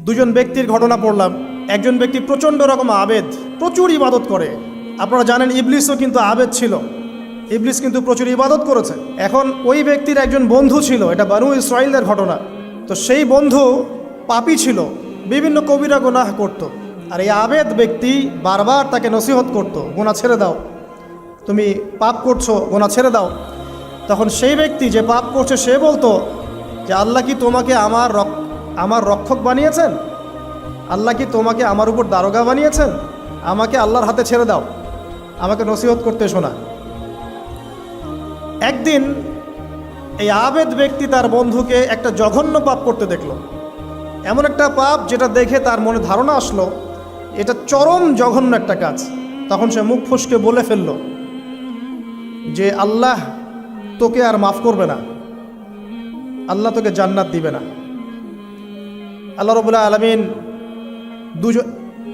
দুজন ব্যক্তির ঘটনা পড়লাম। একজন ব্যক্তি প্রচণ্ড রকম আবেদ, প্রচুর ইবাদত করে। আপনারা জানেন ইবলিসও কিন্তু আবেদ ছিল, ইবলিস কিন্তু প্রচুর ইবাদত করেছে। এখন ওই ব্যক্তির একজন বন্ধু ছিল, এটা বানু ইসরাইলদের ঘটনা। তো সেই বন্ধু পাপী ছিল, বিভিন্ন কবিরা গুনাহ করত। আর এই আবেদ ব্যক্তি বারবার তাকে নসিহত করত, গুনাহ ছেড়ে দাও, তুমি পাপ করছো, গুনাহ ছেড়ে দাও। তখন সেই ব্যক্তি যে পাপ করছে সে বলতো যে আল্লাহ কি তোমাকে আমার রক্ষক বানিয়েছেন? আল্লাহ কি তোমাকে আমার উপর দারোগা বানিয়েছেন? আমাকে আল্লাহর হাতে ছেড়ে দাও, আমাকে নসিহত করতে শোনা। একদিন এই আবেদ ব্যক্তি তার বন্ধুকে একটা জঘন্য পাপ করতে দেখলো, এমন একটা পাপ যেটা দেখে তার মনে ধারণা আসলো এটা চরম জঘন্য একটা কাজ। তখন সে মুখ ফসকে বলে ফেলল যে আল্লাহ তোকে আর মাফ করবে না, আল্লাহ তোকে জান্নাত দিবে না। আল্লাহ রাব্বুল আলামিন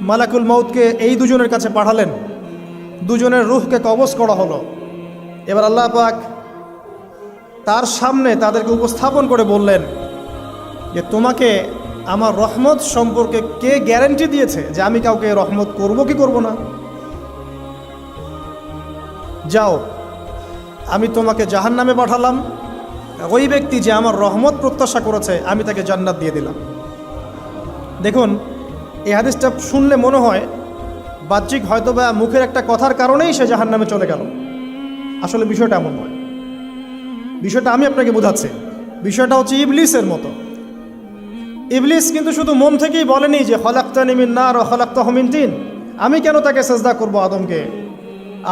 মালাকুল মউতকে এই দুজনের কাছে পাঠালেন, দুজনের রূহকে কবজ করা হলো। এবার আল্লাহ পাক তার সামনে তাদেরকে উপস্থাপন করে বললেন যে তোমাকে আমার রহমত সম্পর্কে কে গ্যারান্টি দিয়েছে যে আমি কাউকে রহমত করব কি করব না? যাও, আমি তোমাকে জাহান্নামে পাঠালাম, ওই ব্যক্তি যে আমার রহমত প্রত্যাশা করেছে আমি তাকে জান্নাত দিয়ে দিলাম। দেখুন, এই হাদিসটা শুনলে মনে হয় বাহ্যিক হয়তো বা মুখের একটা কথার কারণেই সে জাহান্নামে চলে গেল। আসলে বিষয়টা এমন নয়। বিষয়টা আমি আপনাকে বোঝাচ্ছি। বিষয়টা হচ্ছে ইবলিসের মতো। ইবলিস কিন্তু শুধু মন থেকেই বলেনি যে খলাকতানি মিন নার ওয়া খলাকতাহু মিন তিন, আমি কেন তাকে সেজদা করব আদমকে,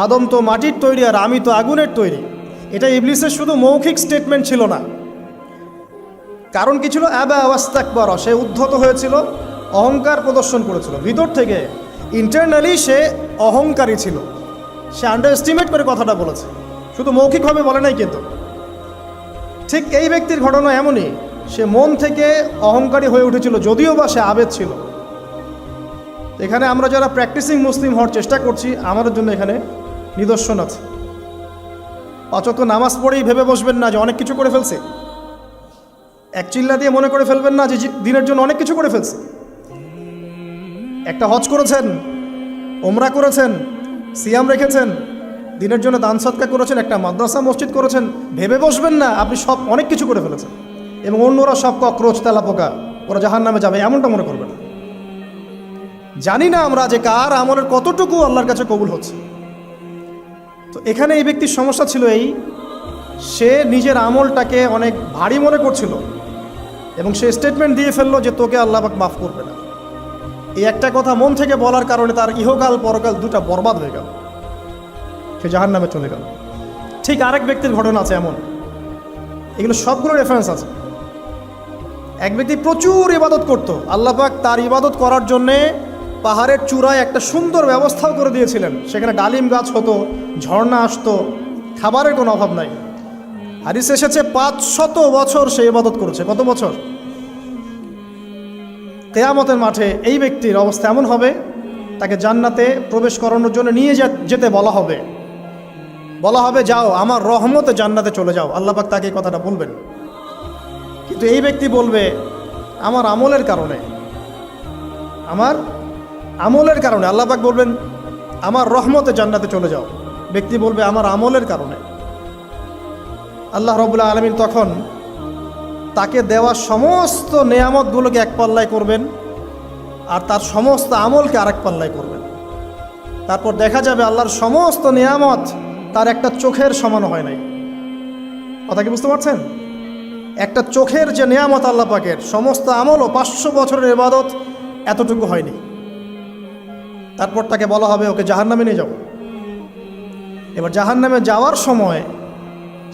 আদম তো মাটির তৈরি আর আমি তো আগুনের তৈরি। এটা ইবলিসের শুধু মৌখিক স্টেটমেন্ট ছিল না, কারণ কি ছিল? আবা ওয়াস্তাকবার, সে উদ্ধত হয়েছিল, অহংকার প্রদর্শন করেছিল। ভিতর থেকে ইন্টারনালি সে অহংকারী ছিল, সে আন্ডার এস্টিমেট করে কথাটা বলেছে, শুধু মৌখিকভাবে বলে নাই। কিন্তু ঠিক এই ব্যক্তির ঘটনা এমনই, সে মন থেকে অহংকারী হয়ে উঠেছিল, যদিও বা সে আবেদ ছিল। এখানে আমরা যারা প্র্যাকটিসিং মুসলিম হওয়ার চেষ্টা করছি আমাদের জন্য এখানে নিদর্শন আছে। অচত নামাজ পড়েই ভেবে বসবেন না যে অনেক কিছু করে ফেলছে, এক চিল্লা দিয়ে মনে করে ফেলবেন না যে দিনের জন্য অনেক কিছু করে ফেলছে। একটা হজ করেছেন, ওমরা করেছেন, সিয়াম রেখেছেন, দিনের জন্য দান সদকা করেছেন, একটা মাদ্রাসা মসজিদ করেছেন, ভেবে বসবেন না আপনি সব অনেক কিছু করে ফেলেছেন এবং অন্যরা সব ককরোচ তেলাপোকা, ওরা জাহান্নামে যাবে, এমনটা মনে করবেন। জানি না আমরা যে কার আমলের কতটুকু আল্লাহর কাছে কবুল হচ্ছে। তো এখানে এই ব্যক্তির সমস্যা ছিল এই, সে নিজের আমলটাকে অনেক ভারী মনে করছিল এবং সে স্টেটমেন্ট দিয়ে ফেললো যে তোকে আল্লাহ পাক মাফ করবে না। এই একটা কথা মন থেকে বলার কারণে তার ইহকাল পরকাল দুটা বরবাদ হয়ে গেল, সে জাহান্নামে চলে গেল। ঠিক আরেক ব্যক্তির ঘটনা আছে এমন, এগুলো সবগুলো রেফারেন্স আছে। এক ব্যক্তি প্রচুর ইবাদত করত, আল্লাহ পাক তার ইবাদত করার জন্যে পাহাড়ের চূড়ায় একটা সুন্দর ব্যবস্থাও করে দিয়েছিলেন, সেখানে ডালিম গাছ হতো, ঝর্ণা আসতো, খাবারের কোনো অভাব নাই। হাদিস এসেছে 500 বছর সে ইবাদত করেছে। কত বছর? কিয়ামতের মাঠে এই ব্যক্তির অবস্থা এমন হবে, তাকে জান্নাতে প্রবেশ করানোর জন্য নিয়ে যেতে বলা হবে যাও আমার রহমতে জান্নাতে চলে যাও। আল্লাহ পাক তাকে এই কথাটা বলবেন, কিন্তু এই ব্যক্তি বলবে আমার আমলের কারণে আল্লাহ পাক বলবেন আমার রহমতে জান্নাতে চলে যাও। ব্যক্তি বলবে আমার আমলের কারণে। আল্লাহ রাব্বুল আলামিন তখন তাকে দেওয়া সমস্ত নেয়ামতগুলোকে এক পাল্লায় করবেন আর তার সমস্ত আমলকে আরেক পাল্লায় করবেন। তারপর দেখা যাবে আল্লাহর সমস্ত নেয়ামত তার একটা চোখের সমান হয় নাই। কথা কি বুঝতে পারছেন? একটা চোখের যে নেয়ামত আল্লাহ পাকের, সমস্ত আমল ও 500 বছরের ইবাদত এতটুকু হয়নি। তারপর তাকে বলা হবে ওকে জাহান্নামে নিয়ে যাও। এবার জাহান্নামে যাওয়ার সময়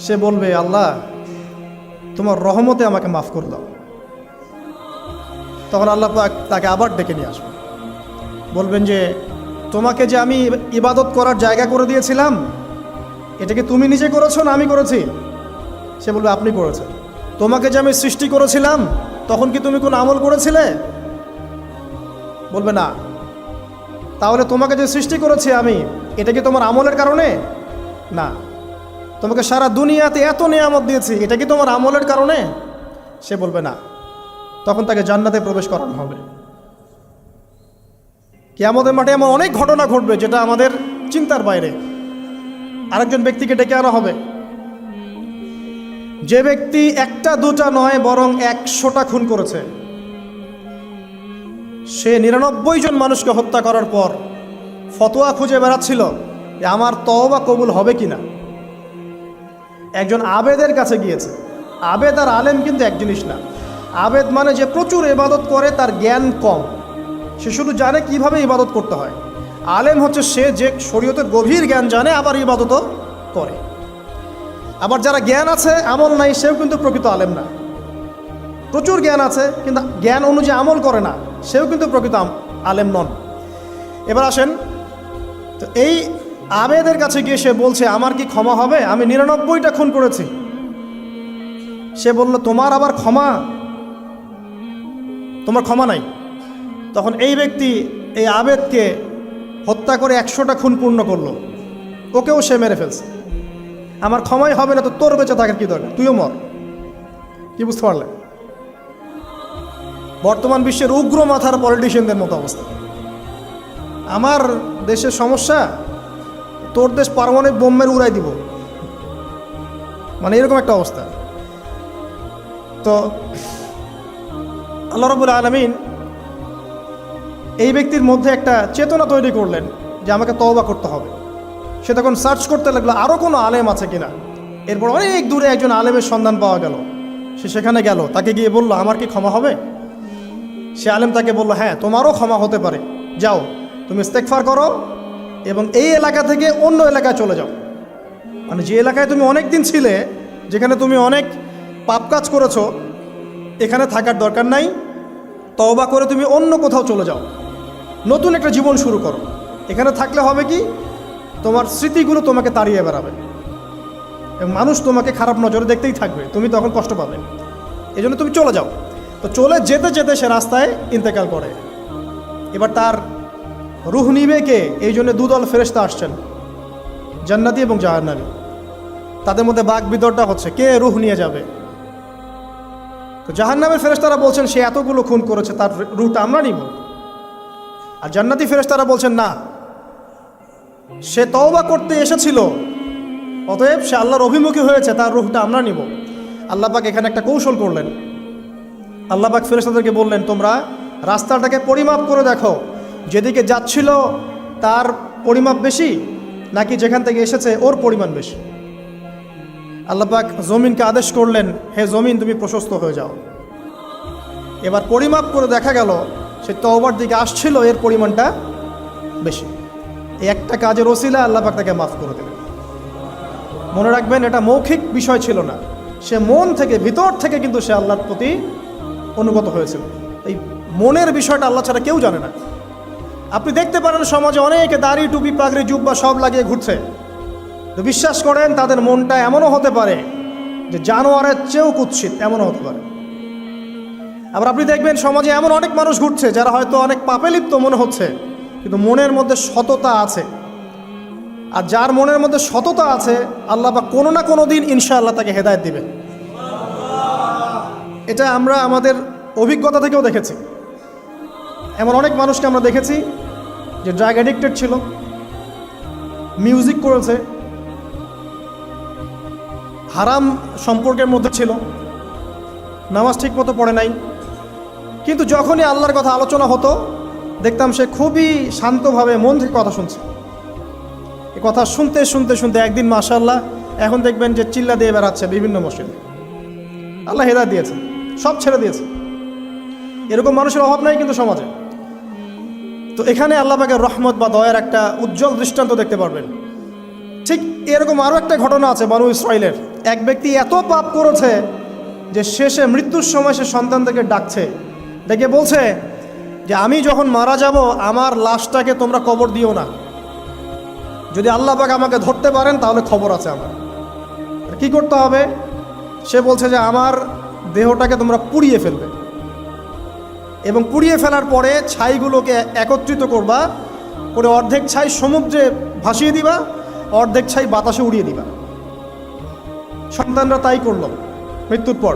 সে বলবে আল্লাহ তোমার রহমতে আমাকে মাফ করে দাও। তখন আল্লাহ পাক তাকে আবার ডেকে নিয়ে আসবে, বলবেন যে তোমাকে যে আমি ইবাদত করার জায়গা করে দিয়েছিলাম, এটা কি তুমি নিজে করেছো না আমি করেছি? সে বলবে আপনি করেছেন। তোমাকে যে আমি সৃষ্টি করেছিলাম তখন কি তুমি কোনো আমল করেছিলে? বলবে না। তাহলে তোমাকে যে সৃষ্টি করেছি আমি, এটা কি তোমার আমলের কারণে? না। তোমাকে সারা দুনিয়াতে এত নিয়ামত দিয়েছি, এটা কি তোমার আমলের কারণে? সে বলবে না। তখন তাকে জান্নাতে প্রবেশ করানো হবে। কিয়ামতের মাঠে এমন অনেক ঘটনা ঘটবে যেটা আমাদের চিন্তার বাইরে। আরেকজন ব্যক্তিকে ডেকে আনা হবে, যে ব্যক্তি একটা দুটা নয় বরং 100টা খুন করেছে। সে 99 জন মানুষকে হত্যা করার পর ফতোয়া খুঁজে বেড়াচ্ছিল যে আমার তওবা কবুল হবে কিনা। একজন আবেদের কাছে গিয়েছে। আবেদ আর আলেম কিন্তু এক জিনিস না। আবেদ মানে যে প্রচুর ইবাদত করে, তার জ্ঞান কম, সে শুধু জানে কিভাবে ইবাদত করতে হয়। আলেম হচ্ছে সে যে শরীয়তের গভীর জ্ঞান জানে, আবার ইবাদতও করে। আবার যারা জ্ঞান আছে আমল নাই, সেও কিন্তু প্রকৃত আলেম না। প্রচুর জ্ঞান আছে কিন্তু জ্ঞান অনুযায়ী আমল করে না, সেও কিন্তু প্রকৃত আলেম নন। এবার আসেন, তো এই আবেদের কাছে গিয়ে সে বলছে আমার কি ক্ষমা হবে, আমি 99টা খুন করেছি। সে বলল তোমার আবার ক্ষমা, তোমার ক্ষমা নাই। তখন এই ব্যক্তি এই আবেদকে হত্যা করে 100টা খুন পূর্ণ করলো, ওকেও সে মেরে ফেলছে। আমার ক্ষমাই হবে না তো তোর বেঁচে থাকার কি দরকার, তুইও মর। কি বুঝতে পারলে? বর্তমান বিশ্বের উগ্র মাথার পলিটিশিয়ানদের মতো অবস্থা। আমার দেশের সমস্যা, তোর দেশ পারমাণবিক বোমের উড়াই দিব, মানে এরকম একটা অবস্থা। তো আল্লাহ রাব্বুল আলামিন এই ব্যক্তির মধ্যে একটা চেতনা তৈরি করলেন যে আমাকে তওবা করতে হবে। সে তখন সার্চ করতে লাগলো আরও কোনো আলেম আছে কিনা। এরপর অনেক দূরে একজন আলেমের সন্ধান পাওয়া গেল। সে সেখানে গেল, তাকে গিয়ে বলল আমার কি ক্ষমা হবে? সে আলেম তাকে বলল হ্যাঁ, তোমারও ক্ষমা হতে পারে, যাও তুমি ইস্তেগফার করো এবং এই এলাকা থেকে অন্য এলাকায় চলে যাও। মানে যে এলাকায় তুমি অনেক দিন ছিলে, যেখানে তুমি অনেক পাপ কাজ করেছো, এখানে থাকার দরকার নাই। তওবা করে তুমি অন্য কোথাও চলে যাও, নতুন একটা জীবন শুরু করো। এখানে থাকলে হবে কি, তোমার স্মৃতিগুলো তোমাকে তাড়িয়ে বেড়াবে এবং মানুষ তোমাকে খারাপ নজরে দেখতেই থাকবে, তুমি তখন কষ্ট পাবে। এই জন্য তুমি চলে যাও। তো চলে যেতে যেতে সে রাস্তায় ইন্তেকাল করে। এবার তার রুহ নিবে কে? এই জন্য দুদল ফেরেশতা আসছেন, জান্নাতি এবং জাহান্নামী। তাদের মধ্যে বাক বিতরটা হচ্ছে কে রুহ নিয়ে যাবে। তো জাহান্নামের ফেরেশতারা বলছেন সে এতগুলো খুন করেছে, তার রুহটা আমরা নিব। আর জান্নাতি ফেরেশতারা বলছেন না, সে তওবা করতে এসেছিল, অতএব সে আল্লাহর অভিমুখী হয়েছে, তার রুহটা আমরা নিব। আল্লাহ পাক এখানে একটা কৌশল করলেন। আল্লাহ পাক ফেরেশতাদেরকে বললেন তোমরা রাস্তাটাকে পরিমাপ করে দেখো, যেদিকে যাচ্ছিল তার পরিমাপ বেশি নাকি যেখান থেকে এসেছে ওর পরিমাণ বেশি। আল্লাহ পাক জমিনকে আদেশ করলেন হে জমিন তুমি প্রশস্ত হয়ে যাও। এবার পরিমাপ করে দেখা গেল সে তওবার দিকে আসছিল, এর পরিমাণটা বেশি। এই একটা কাজের ওসিলা আল্লাহ পাক তাকে মাফ করে দিলেন। মনে রাখবেন এটা মৌখিক বিষয় ছিল না, সে মন থেকে ভিতর থেকে কিন্তু সে আল্লাহর প্রতি অনুগত হয়েছিল। এই মনের বিষয়টা আল্লাহ ছাড়া কেউ জানে না। আপনি দেখতে পারেন সমাজে অনেকে দাড়ি টুপি পাগড়ি জুব্বা সব লাগিয়ে ঘুরছে, তো বিশ্বাস করেন তাদের মনটা এমনও হতে পারে যে জানোয়ারের চেয়েও কুৎসিত, এমনও হতে পারে। আবার আপনি দেখবেন সমাজে এমন অনেক মানুষ ঘুরছে যারা হয়তো অনেক পাপে লিপ্ত মনে হচ্ছে, কিন্তু মনের মধ্যে সততা আছে। আর যার মনের মধ্যে সততা আছে আল্লাহ বা কোনো না কোনো দিন ইনশাআল্লাহ তাকে হেদায়েত দিবে। এটা আমরা আমাদের অভিজ্ঞতা থেকেও দেখেছি। এমন অনেক মানুষকে আমরা দেখেছি যে ড্রাগ অ্যাডিক্টেড ছিল, মিউজিক করেছে, হারাম সম্পর্কের মধ্যে ছিল, নামাজ ঠিক মতো পড়ে নাই, কিন্তু যখনই আল্লাহর কথা আলোচনা হতো দেখতাম সে খুবই শান্তভাবে মন থেকে কথা শুনছে। এ কথা শুনতে শুনতে শুনতে একদিন মাশাআল্লাহ এখন দেখবেন যে চিল্লা দিয়ে বেড়াচ্ছে বিভিন্ন মসজিদে। আল্লাহ হেদায়েত দিয়েছে, সব ছেড়ে দিয়েছে। এরকম মানুষের অভাব নাই কিন্তু সমাজে। তো এখানে আল্লাহ পাকের রহমত বা দয়ার একটা উজ্জ্বল দৃষ্টান্ত দেখতে পারবেন। ঠিক এরকম আরও একটা ঘটনা আছে বনু ইসরাইলের। এক ব্যক্তি এত পাপ করেছে যে শেষে মৃত্যুর সময় সে সন্তানদেরকে ডাকছে, ডেকে বলছে যে আমি যখন মারা যাব আমার লাশটাকে তোমরা কবর দিও না, যদি আল্লাহ পাক আমাকে ধরতে পারেন তাহলে খবর আছে আমার। কি করতে হবে? সে বলছে যে আমার দেহটাকে তোমরা পুড়িয়ে ফেলবে এবং পুড়িয়ে ফেলার পরে ছাইগুলোকে একত্রিত করবা, করে অর্ধেক ছাই সমুদ্রে ভাসিয়ে দিবা, অর্ধেক ছাই বাতাসে উড়িয়ে দিবা। সন্তানরা তাই করলো। মৃত্যুর পর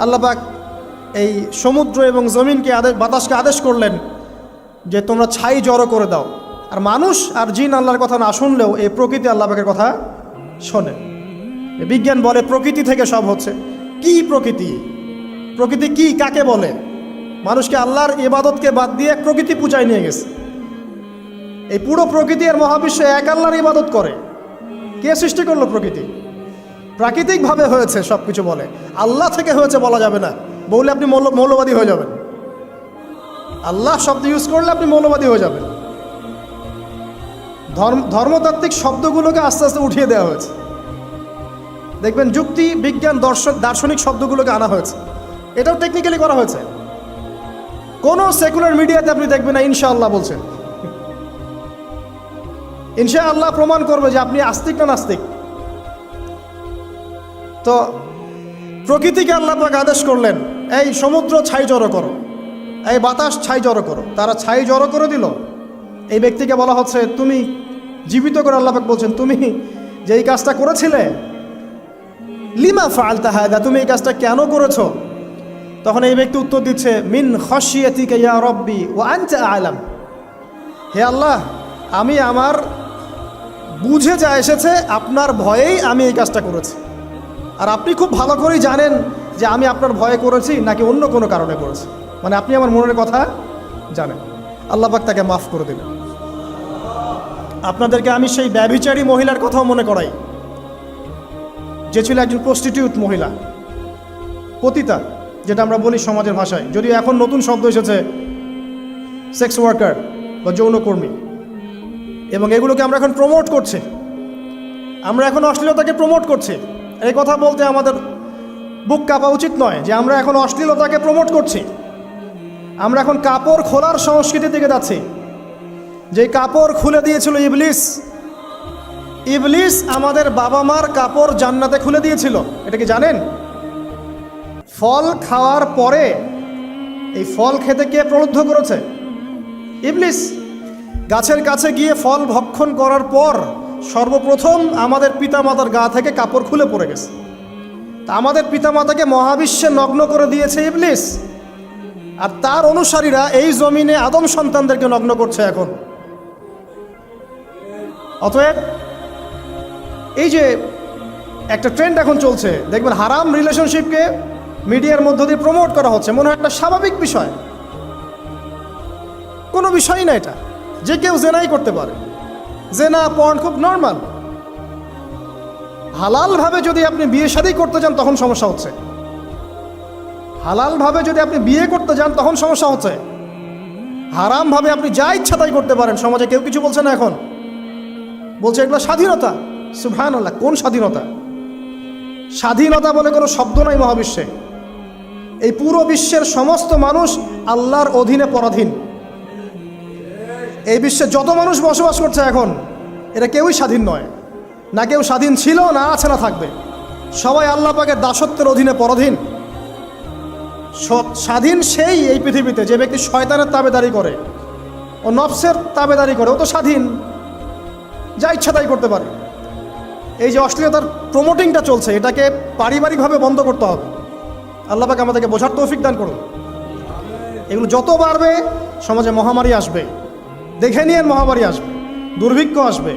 আল্লাহ পাক এই সমুদ্র এবং জমিনকে বাতাসকে আদেশ করলেন যে তোমরা ছাই জড়ো করে দাও। আর মানুষ আর জিন আল্লাহর কথা না শুনলেও এই প্রকৃতি আল্লাহ পাকের কথা শোনে। বিজ্ঞান বলে প্রকৃতি থেকে সব হচ্ছে। কি প্রকৃতি? প্রকৃতি কি, কাকে বলে? মানুষকে আল্লাহর ইবাদতকে বাদ দিয়ে প্রকৃতি পূজায় নিয়ে গেছে। এই পুরো প্রকৃতি আর মহাবিশ্ব এক আল্লাহর ইবাদত করে। কে সৃষ্টি করলো প্রকৃতি? প্রাকৃতিকভাবে হয়েছে সব কিছু বলে, আল্লাহ থেকে হয়েছে বলা যাবে না। বললে আপনি মৌলবাদী হয়ে যাবেন। আল্লাহ শব্দ ইউজ করলে আপনি মৌলবাদী হয়ে যাবেন। ধর্মতাত্ত্বিক শব্দগুলোকে আস্তে আস্তে উঠিয়ে দেওয়া হয়েছে। দেখবেন যুক্তি, বিজ্ঞান, দার্শনিক শব্দগুলোকে আনা হয়েছে। এটাও টেকনিক্যালি করা হয়েছে। কোনো সেকুলার মিডিয়াতে আপনি দেখবেন না ইনশাআল্লাহ বলছেন। ইনশাআল্লাহ প্রমাণ করবে যে আপনি আস্তিক না নাস্তিক। তো প্রকৃতিকে আল্লাহ পাক আদেশ করলেন, এই সমুদ্র ছাই জড়ো করো, এই বাতাস ছাই জড়ো করো। তারা ছাই জড়ো করে দিল। এই ব্যক্তিকে বলা হচ্ছে তুমি জীবিত করে আল্লাহ পাক বলছেন তুমি যে এই কাজটা করেছিলে, লিমা ফাআলতা হাদা, তুমি এই কাজটা কেন করেছো? তখন এই ব্যক্তি উত্তর দিচ্ছে, মিন খাশিয়াতিকা ইয়া রাব্বি ওয়া আনতা আ'লাম। হে আল্লাহ, আমি আমার বুঝে যা এসেছে আপনার ভয়েই আমি এই কাজটা করেছি। আর আপনি খুব ভালো করেই জানেন যে আমি আপনার ভয়ে করেছি নাকি অন্য কোনো কারণে করেছি। মানে আপনি আমার মনের কথা জানেন। আল্লাহ পাক তাকে মাফ করে দিলেন। আপনাদেরকে আমি সেই ব্যভিচারী মহিলার কথাও মনে করাই, যে ছিল একজন প্রস্টিটিউট মহিলা, পতিতা, যেটা আমরা বলি সমাজের ভাষায়। যদিও এখন নতুন শব্দ এসেছে সেক্স ওয়ার্কার বা যৌনকর্মী, এবং এগুলোকে আমরা এখন প্রমোট করছি। আমরা এখন অশ্লীলতাকে প্রমোট করছি। এই কথা বলতে আমাদের বুক কাঁপা উচিত নয় যে আমরা এখন অশ্লীলতাকে প্রমোট করছি। আমরা এখন কাপড় খোলার সংস্কৃতির দিকে যাচ্ছি। যে কাপড় খুলে দিয়েছিল ইবলিস। ইবলিস আমাদের বাবা মার কাপড় জান্নাতে খুলে দিয়েছিল। এটা কি জানেন? ফল খাওয়ার পরে এই ফল খেতে কে প্রলুব্ধ করেছে? ইবলিস। গাছের কাছে গিয়ে ফল ভক্ষণ করার পর সর্বপ্রথম আমাদের পিতামাতার গা থেকে কাপড় খুলে পড়ে গেছে। তা আমাদের পিতামাতাকে মহাবিশ্বে নগ্ন করে দিয়েছে ইবলিস। আর তার অনুসারীরা এই জমিনে আদম সন্তানদেরকে নগ্ন করছে এখন। অতএব এই যে একটা ট্রেন্ড এখন চলছে, দেখবেন হারাম রিলেশনশিপকে মিডিয়ার মধ্য দিয়ে প্রমোট করা হচ্ছে। মনে হয় একটা স্বাভাবিক বিষয়, কোনো বিষয়ই না এটা, যে কেউ জেনাই করতে পারে। জেনা, পর্ন খুব নর্মাল। হালালভাবে যদি আপনি বিয়ে শাদী করতে যান তখন সমস্যা হচ্ছে। হালালভাবে যদি আপনি বিয়ে করতে যান তখন সমস্যা হচ্ছে। হারামভাবে আপনি যা ইচ্ছা তাই করতে পারেন, সমাজে কেউ কিছু বলছে না। এখন বলছে এগুলো স্বাধীনতা। সুবহানাল্লাহ, কোন স্বাধীনতা? স্বাধীনতা বলে কোনো শব্দ নাই মহাবিশ্বে। এই পুরো বিশ্বের সমস্ত মানুষ আল্লাহর অধীনে পরাধীন। এই বিশ্বে যত মানুষ বসবাস করছে এখন, এরা কেউই স্বাধীন নয়। না কেউ স্বাধীন ছিল, না আছে, না থাকবে। সবাই আল্লাহ পাকের দাসত্বের অধীনে পরাধীন। স্বাধীন সেই এই পৃথিবীতে যে ব্যক্তি শয়তানের তাবেদারি করে, ও নফসের তাবেদারি করে, ও তো স্বাধীন, যা ইচ্ছা তাই করতে পারে। এই যে অশ্লীলতার প্রমোটিংটা চলছে, এটাকে পারিবারিকভাবে বন্ধ করতে হবে। আল্লাহ পাক আমাদেরকে বোঝার তৌফিক দান করুন। এগুলো যত বাড়বে সমাজে মহামারী আসবে। দেখে নিয়ে মহামারী আসবে, দুর্ভিক্ষ আসবে,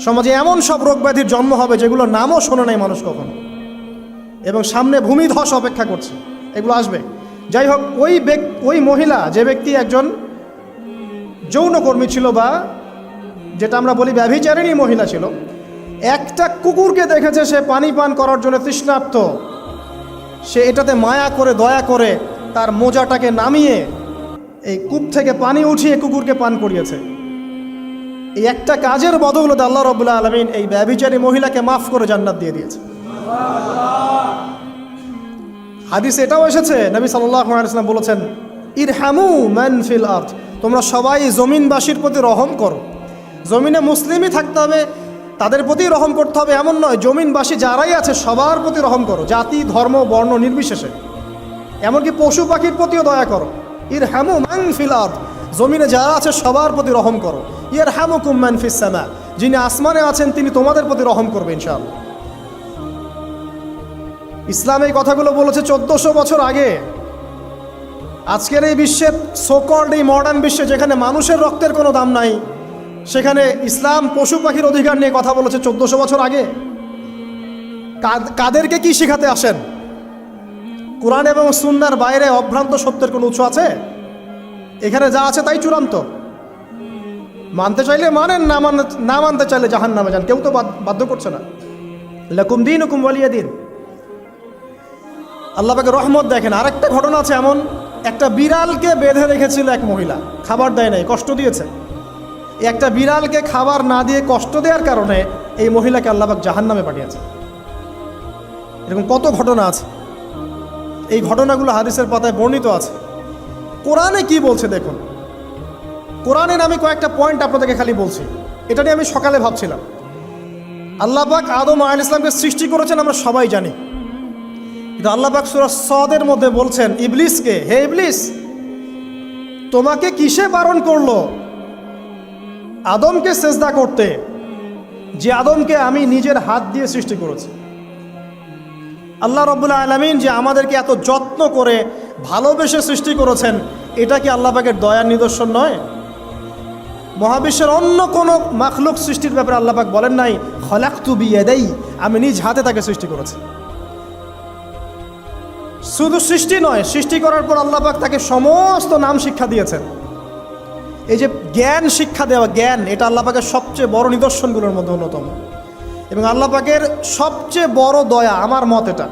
সমাজে এমন সব রোগ ব্যাধির জন্ম হবে যেগুলোর নামও শোনে নাই মানুষ কখনো, এবং সামনে ভূমিধস অপেক্ষা করছে। এগুলো আসবে। যাই হোক, ওই মহিলা, যে ব্যক্তি একজন যৌনকর্মী ছিল, বা যেটা আমরা বলি ব্যভিচারিণী মহিলা ছিল, একটা কুকুরকে দেখেছে সে পানি পান করার জন্য তৃষ্ণার্ত। সে এটাতে মায়া করে, দয়া করে তার মোজাটাকে নামিয়ে এই কূপ থেকে পানি উঠিয়ে কুকুরকে পান করিয়েছে। এই একটা কাজের বদৌলতে আল্লাহ রাব্বুল আলামিন এই ব্যভিচারী মহিলাকে মাফ করে জান্নাত দিয়ে দিয়েছে। হাদিস এটাও এসেছে, নবী সাল্লাল্লাহু আলাইহি ওয়াসাল্লাম বলেছেন, ইরহামু মান ফিল আরদ, তোমরা সবাই জমিনবাসীর প্রতি রহম করো। জমিনে মুসলিমই থাকতে হবে, তাদের প্রতি রহম করতে হবে এমন নয়, জমিনবাসী যারাই আছে সবার প্রতি রহম করো, জাতি, ধর্ম, বর্ণ নির্বিশেষে। এমনকি পশু পাখির প্রতিও দয়া করো। ইরহামু মান ফিল আরদ, জমিনে যারা আছে সবার প্রতি রহম করো। ইয়ারহামুকুম মান ফিস সামা, যিনি আসমানে আছেন তিনি তোমাদের প্রতি রহম করবে ইনশাআল্লাহ। ইসলাম এই কথাগুলো বলেছে 1400 বছর আগে। আজকের এই বিশ্বে সোকল্ড এই মডার্ন বিশ্বে যেখানে মানুষের রক্তের কোনো দাম নাই, সেখানে ইসলাম পশু পাখির অধিকার নিয়ে কথা বলেছে 1400 বছর আগে। কাদেরকে কি শেখাতে আসেন? কোরআন এবং সুন্নাহর বাইরে অভ্রান্ত সত্যের কোনো উৎস আছে? এখানে যা আছে তাই চূড়ান্ত। মানতে চাইলে মানেন, না মানতে চাইলে জাহান্নামে যান, কেউ তো বাধ্য করছে না। লাকুম দীনুকুম ওয়ালিয়া দিন। আল্লাহ পাকের রহমত দেখেন। আরেকটা ঘটনা আছে এমন, একটা বিড়ালকে বেঁধে রেখেছিল এক মহিলা, খাবার দেয় নাই, কষ্ট দিয়েছে। একটা বিড়ালকে খাবার না দিয়ে কষ্ট দেওয়ার কারণে এই মহিলাকে আল্লাহ পাক জাহান্নামে পাঠিয়েছে। এরকম কত ঘটনা আছে, এই ঘটনাগুলো হাদিসের পাতায় বর্ণিত আছে। কোরআনে কি বলছে দেখুন। কোরআনের আমি কয়েকটা পয়েন্ট আপনাদেরকে খালি বলছি, এটা নিয়ে আমি সকালে ভাবছিলাম। আল্লাহ পাক আদম আলাইহিস সালামকে সৃষ্টি করেছেন আমরা সবাই জানি, কিন্তু আল্লাহ পাক সূরা সদের মধ্যে বলছেন ইবলিসকে, হে ইবলিস, তোমাকে কিসে বারণ করলো আদমকে সেজদা করতে, যে আদমকে আমি নিজের হাত দিয়ে সৃষ্টি করেছি। আল্লাহ রাব্বুল আলামিন যে আমাদেরকে এত যত্ন করে ভালোবেসে সৃষ্টি করেছেন, এটা কি আল্লাহ পাকের দয়ার নিদর্শন নয়? মহাবিশ্বের অন্য কোনো মাখলুক সৃষ্টির ব্যাপারে আল্লাহ পাক বলেন নাই খলাকতু বিয়াদাই, আমি নিজ হাতে তাকে সৃষ্টি করেছি। শুধু সৃষ্টি নয়, সৃষ্টি করার পর আল্লাহ পাক তাকে সমস্ত নাম শিক্ষা দিয়েছেন। এই যে জ্ঞান শিক্ষা দেওয়া, জ্ঞান, এটা আল্লাহ পাকের সবচেয়ে বড় নিদর্শনগুলোর মধ্যে অন্যতম। এবং আল্লাহ পাকের সবচেয়ে বড় দয়া, আমার মত এটা,